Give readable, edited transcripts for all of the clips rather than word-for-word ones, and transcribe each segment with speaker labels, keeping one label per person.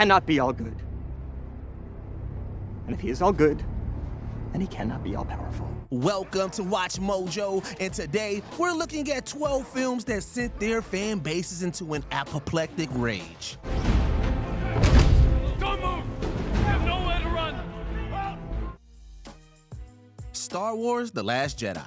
Speaker 1: cannot be all good. And if he is all good, then he cannot be all powerful.
Speaker 2: Welcome to Watch Mojo, and today we're looking at 12 films that sent their fan bases into an apoplectic rage.
Speaker 3: Don't move! I have nowhere to run!
Speaker 2: Star Wars: The Last Jedi.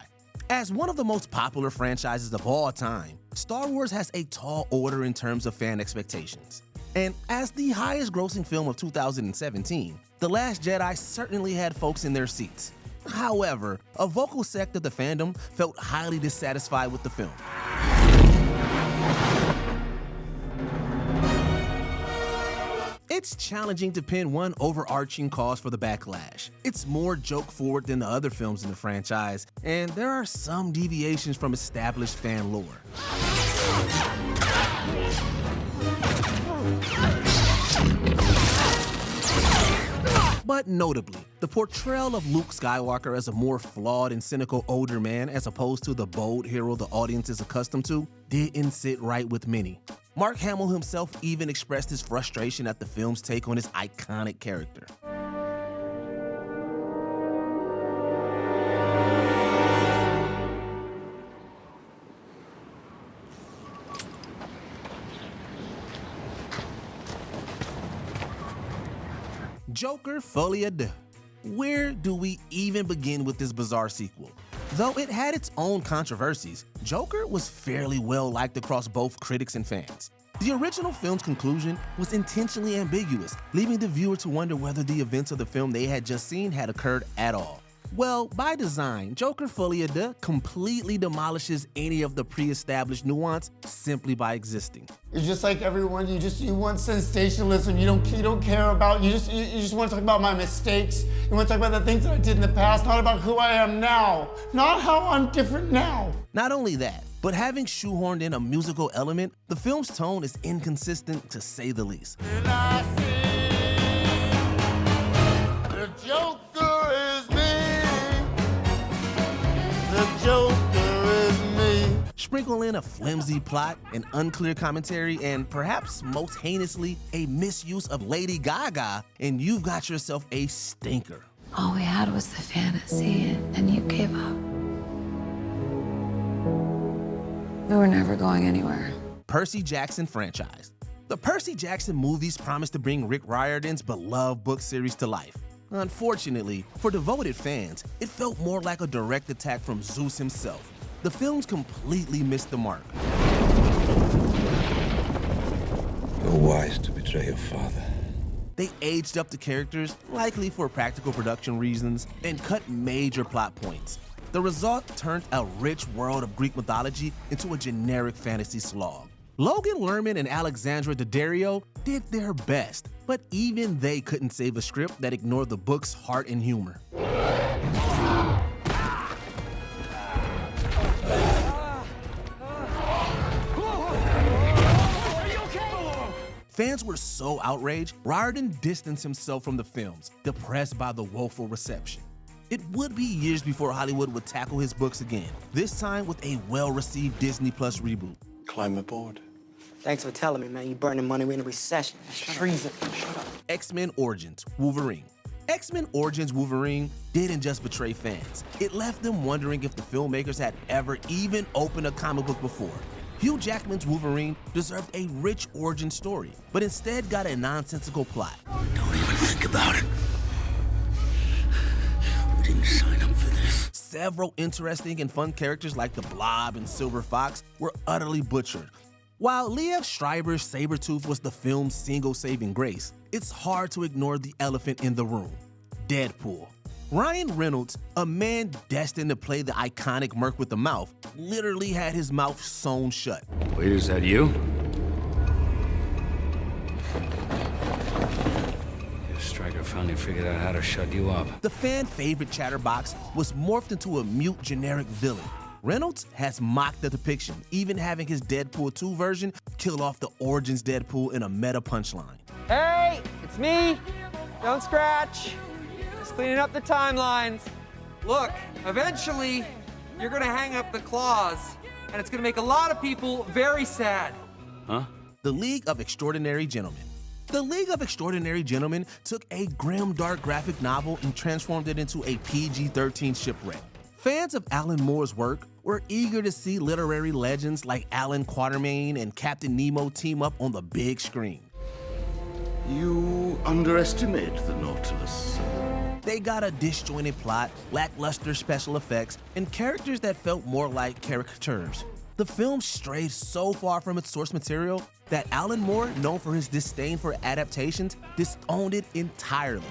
Speaker 2: As one of the most popular franchises of all time, Star Wars has a tall order in terms of fan expectations. And as the highest grossing film of 2017, The Last Jedi certainly had folks in their seats. However, a vocal sect of the fandom felt highly dissatisfied with the film. It's challenging to pin one overarching cause for the backlash. It's more joke-forward than the other films in the franchise, and there are some deviations from established fan lore. But notably, the portrayal of Luke Skywalker as a more flawed and cynical older man as opposed to the bold hero the audience is accustomed to didn't sit right with many. Mark Hamill himself even expressed his frustration at the film's take on his iconic character. Joker Folie à Deux. Where do we even begin with this bizarre sequel? Though it had its own controversies, Joker was fairly well liked across both critics and fans. The original film's conclusion was intentionally ambiguous, leaving the viewer to wonder whether the events of the film they had just seen had occurred at all. Well, by design, Joker Folie à Deux completely demolishes any of the pre-established nuance simply by existing.
Speaker 4: You're just like everyone. You want sensationalism. You don't care about. You just want to talk about my mistakes. You want to talk about the things that I did in the past, not about who I am now, not how I'm different now.
Speaker 2: Not only that, but having shoehorned in a musical element, the film's tone is inconsistent to say the least.
Speaker 4: And I see the Joker is me. The Joker is me.
Speaker 2: Sprinkle in a flimsy plot, an unclear commentary, and perhaps most heinously, a misuse of Lady Gaga, and you've got yourself a stinker.
Speaker 5: All we had was the fantasy, and you gave up. We were never going anywhere.
Speaker 2: Percy Jackson franchise. The Percy Jackson movies promised to bring Rick Riordan's beloved book series to life. Unfortunately, for devoted fans, it felt more like a direct attack from Zeus himself. The films completely missed the mark.
Speaker 6: You're wise to betray your father.
Speaker 2: They aged up the characters, likely for practical production reasons, and cut major plot points. The result turned a rich world of Greek mythology into a generic fantasy slog. Logan Lerman and Alexandra Daddario did their best, but even they couldn't save a script that ignored the book's heart and humor. Fans were so outraged, Riordan distanced himself from the films, depressed by the woeful reception. It would be years before Hollywood would tackle his books again, this time with a well-received Disney Plus reboot.
Speaker 6: Climb aboard.
Speaker 1: Thanks for telling me, man. You burning money. We're in a recession. Treason. Shut up.
Speaker 2: X-Men Origins Wolverine. X-Men Origins Wolverine didn't just betray fans. It left them wondering if the filmmakers had ever even opened a comic book before. Hugh Jackman's Wolverine deserved a rich origin story, but instead got a nonsensical plot.
Speaker 6: Don't even think about it. We didn't sign up for this.
Speaker 2: Several interesting and fun characters like the Blob and Silver Fox were utterly butchered. While Liev Schreiber's Sabretooth was the film's single saving grace, it's hard to ignore the elephant in the room: Deadpool. Ryan Reynolds, a man destined to play the iconic Merc with the mouth, literally had his mouth sewn shut.
Speaker 7: Wait, is that you? Your striker finally figured out how to shut you up.
Speaker 2: The fan favorite Chatterbox was morphed into a mute generic villain. Reynolds has mocked the depiction, even having his Deadpool 2 version kill off the Origins Deadpool in a meta punchline.
Speaker 8: Hey, it's me. Don't scratch. Just cleaning up the timelines. Look, eventually, you're gonna hang up the claws, and it's gonna make a lot of people very sad.
Speaker 7: Huh?
Speaker 2: The League of Extraordinary Gentlemen. The League of Extraordinary Gentlemen took a grim, dark graphic novel and transformed it into a PG-13 shipwreck. Fans of Alan Moore's work were eager to see literary legends like Alan Quatermain and Captain Nemo team up on the big screen.
Speaker 6: You underestimate the Nautilus.
Speaker 2: They got a disjointed plot, lackluster special effects, and characters that felt more like caricatures. The film strayed so far from its source material that Alan Moore, known for his disdain for adaptations, disowned it entirely.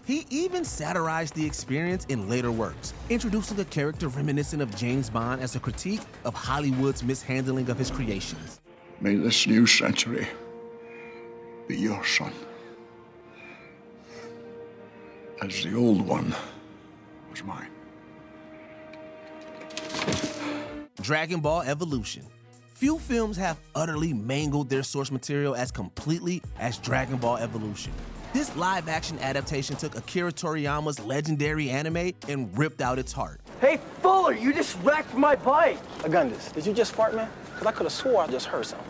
Speaker 2: He even satirized the experience in later works, introducing a character reminiscent of James Bond as a critique of Hollywood's mishandling of his creations.
Speaker 6: May this new century be your son, as the old one was mine.
Speaker 2: Dragonball Evolution. Few films have utterly mangled their source material as completely as Dragonball Evolution. This live-action adaptation took Akira Toriyama's legendary anime and ripped out its heart.
Speaker 1: Hey, Fuller, you just wrecked my bike. Agundis, did you just fart, man? Because I could have swore I just heard something.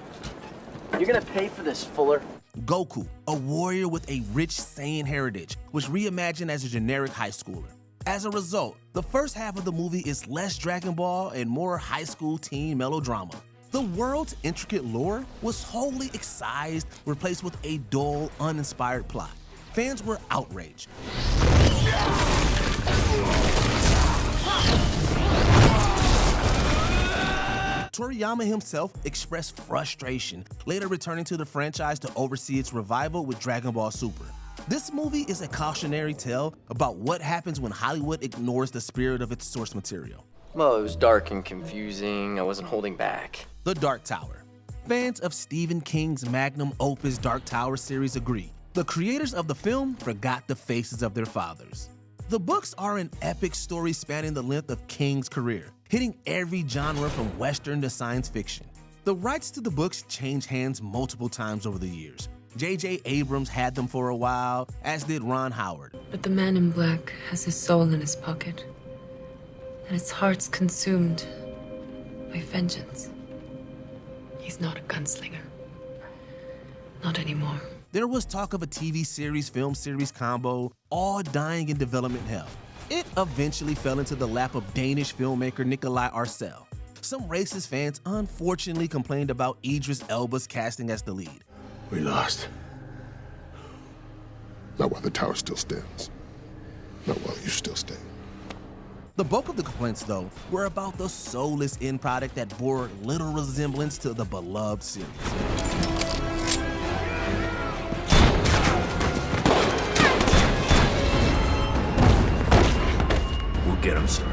Speaker 1: You're gonna pay for this, Fuller.
Speaker 2: Goku, a warrior with a rich Saiyan heritage, was reimagined as a generic high schooler. As a result, the first half of the movie is less Dragon Ball and more high school teen melodrama. The world's intricate lore was wholly excised, replaced with a dull, uninspired plot. Fans were outraged. Toriyama himself expressed frustration, later returning to the franchise to oversee its revival with Dragon Ball Super. This movie is a cautionary tale about what happens when Hollywood ignores the spirit of its source material.
Speaker 9: Well, it was dark and confusing. I wasn't holding back.
Speaker 2: The Dark Tower. Fans of Stephen King's magnum opus Dark Tower series agree. The creators of the film forgot the faces of their fathers. The books are an epic story spanning the length of King's career, hitting every genre from Western to science fiction. The rights to the books changed hands multiple times over the years. J.J. Abrams had them for a while, as did Ron Howard.
Speaker 5: But the man in black has his soul in his pocket, and his heart's consumed by vengeance. He's not a gunslinger. Not anymore.
Speaker 2: There was talk of a TV series, film series combo, all dying in development hell. It eventually fell into the lap of Danish filmmaker Nikolai Arcel. Some racist fans unfortunately complained about Idris Elba's casting as the lead.
Speaker 6: We lost. Not while the tower still stands. Not while you still stand.
Speaker 2: The bulk of the complaints, though, were about the soulless end product that bore little resemblance to the beloved series.
Speaker 6: We'll get him, sir.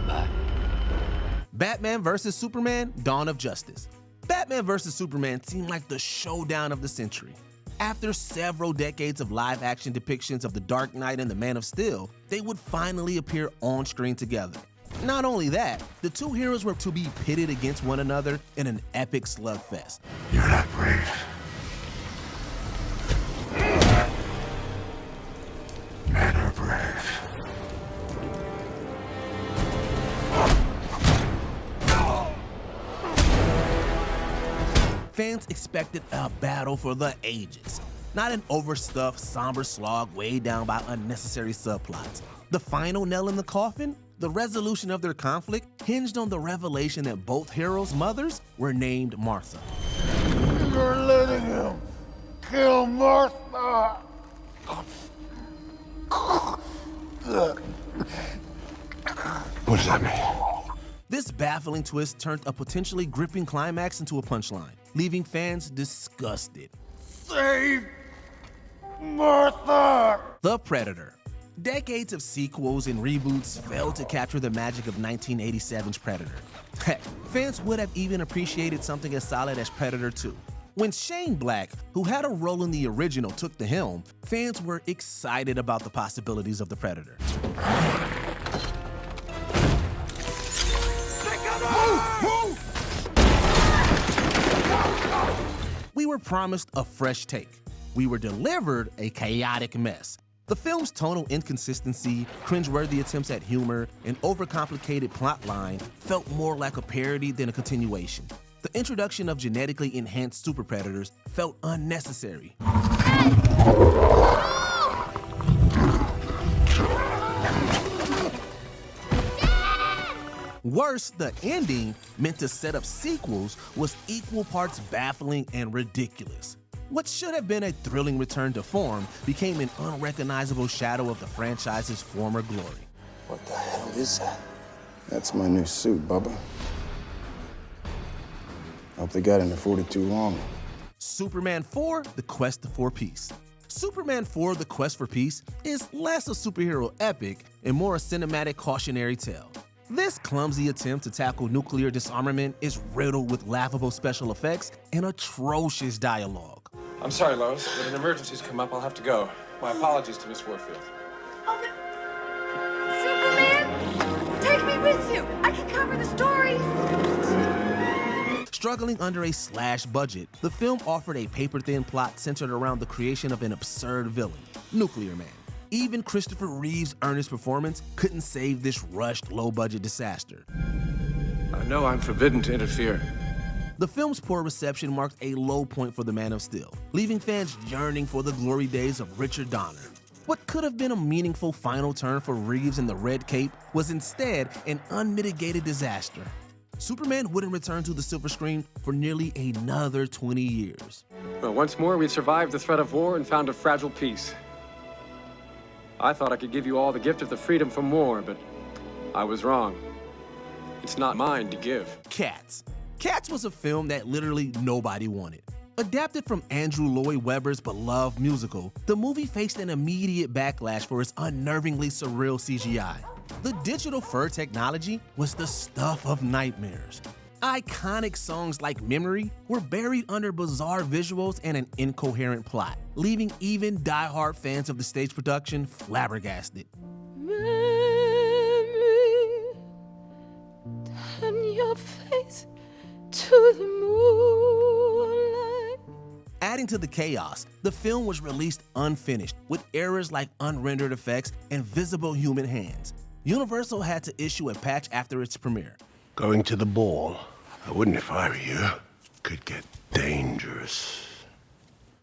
Speaker 9: Bye.
Speaker 2: Batman vs. Superman: Dawn of Justice. Batman vs. Superman seemed like the showdown of the century. After several decades of live-action depictions of the Dark Knight and the Man of Steel, they would finally appear on screen together. Not only that, the two heroes were to be pitted against one another in an epic slugfest.
Speaker 6: You're not brave. Men are brave.
Speaker 2: Fans expected a battle for the ages, not an overstuffed, somber slog weighed down by unnecessary subplots. The final nail in the coffin? The resolution of their conflict hinged on the revelation that both heroes' mothers were named Martha.
Speaker 6: You're letting him kill Martha. What does that mean?
Speaker 2: This baffling twist turned a potentially gripping climax into a punchline, leaving fans disgusted.
Speaker 6: Save Martha!
Speaker 2: The Predator. Decades of sequels and reboots failed to capture the magic of 1987's Predator. Heck, fans would have even appreciated something as solid as Predator 2. When Shane Black, who had a role in the original, took the helm, fans were excited about the possibilities of the Predator. We were promised a fresh take. We were delivered a chaotic mess. The film's tonal inconsistency, cringeworthy attempts at humor, and overcomplicated plotline felt more like a parody than a continuation. The introduction of genetically enhanced super predators felt unnecessary. Worse, the ending, meant to set up sequels, was equal parts baffling and ridiculous. What should have been a thrilling return to form became an unrecognizable shadow of the franchise's former glory.
Speaker 6: What the hell is that? That's my new suit, Bubba. Hope they got into 42 long.
Speaker 2: Superman 4: The Quest for Peace. Superman 4: The Quest for Peace is less a superhero epic and more a cinematic cautionary tale. This clumsy attempt to tackle nuclear disarmament is riddled with laughable special effects and atrocious dialogue.
Speaker 10: I'm sorry, Lois, but an emergency's come up. I'll have to go. My apologies to Miss Warfield.
Speaker 11: Oh, Superman! Take me with you! I can cover the story!
Speaker 2: Struggling under a slash budget, the film offered a paper-thin plot centered around the creation of an absurd villain, Nuclear Man. Even Christopher Reeve's earnest performance couldn't save this rushed, low-budget disaster.
Speaker 10: I know I'm forbidden to interfere.
Speaker 2: The film's poor reception marked a low point for the Man of Steel, leaving fans yearning for the glory days of Richard Donner. What could have been a meaningful final turn for Reeves in the red cape was instead an unmitigated disaster. Superman wouldn't return to the silver screen for nearly another 20 years.
Speaker 10: Well, once more, we've survived the threat of war and found a fragile peace. I thought I could give you all the gift of the freedom from war, but I was wrong. It's not mine to give.
Speaker 2: Cats. Cats was a film that literally nobody wanted. Adapted from Andrew Lloyd Webber's beloved musical, the movie faced an immediate backlash for its unnervingly surreal CGI. The digital fur technology was the stuff of nightmares. Iconic songs like Memory were buried under bizarre visuals and an incoherent plot, leaving even die-hard fans of the stage production flabbergasted.
Speaker 11: Memory, turn your face to the moonlight.
Speaker 2: Adding to the chaos, the film was released unfinished, with errors like unrendered effects and visible human hands. Universal had to issue a patch after its premiere.
Speaker 6: Going to the ball. I wouldn't if I were you. Could get dangerous.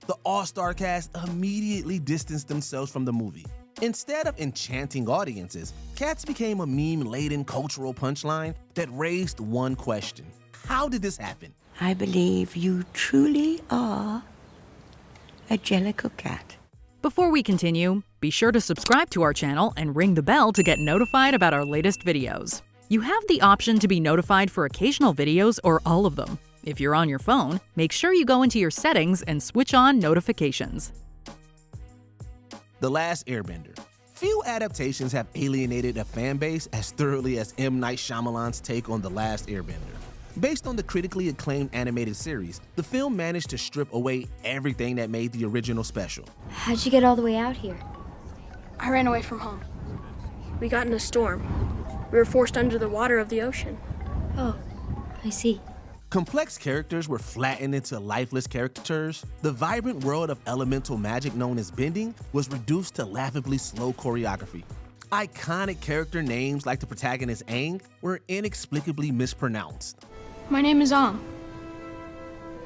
Speaker 2: The all-star cast immediately distanced themselves from the movie. Instead of enchanting audiences, Cats became a meme-laden cultural punchline that raised one question. How did this happen?
Speaker 12: I believe you truly are a Jellicle cat.
Speaker 13: Before we continue, be sure to subscribe to our channel and ring the bell to get notified about our latest videos. You have the option to be notified for occasional videos or all of them. If you're on your phone, make sure you go into your settings and switch on notifications.
Speaker 2: The Last Airbender. Few adaptations have alienated a fan base as thoroughly as M. Night Shyamalan's take on The Last Airbender. Based on the critically acclaimed animated series, the film managed to strip away everything that made the original special.
Speaker 14: How'd you get all the way out here?
Speaker 15: I ran away from home. We got in a storm. We were forced under the water of the ocean.
Speaker 14: Oh, I see.
Speaker 2: Complex characters were flattened into lifeless caricatures. The vibrant world of elemental magic known as bending was reduced to laughably slow choreography. Iconic character names like the protagonist Aang were inexplicably mispronounced.
Speaker 15: My name is Ang.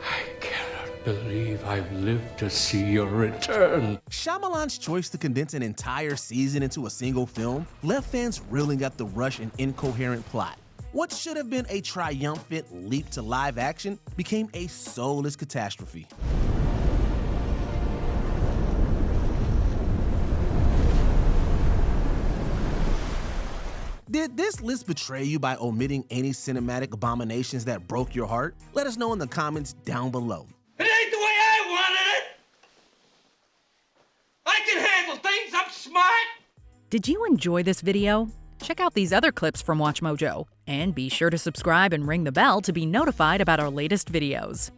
Speaker 7: I cannot believe I've lived to see your return.
Speaker 2: Shyamalan's choice to condense an entire season into a single film left fans reeling at the rush and incoherent plot. What should have been a triumphant leap to live action became a soulless catastrophe. Did this list betray you by omitting any cinematic abominations that broke your heart? Let us know in the comments down below.
Speaker 3: It ain't the way I wanted it! I can handle things, I'm smart!
Speaker 13: Did you enjoy this video? Check out these other clips from WatchMojo, and be sure to subscribe and ring the bell to be notified about our latest videos.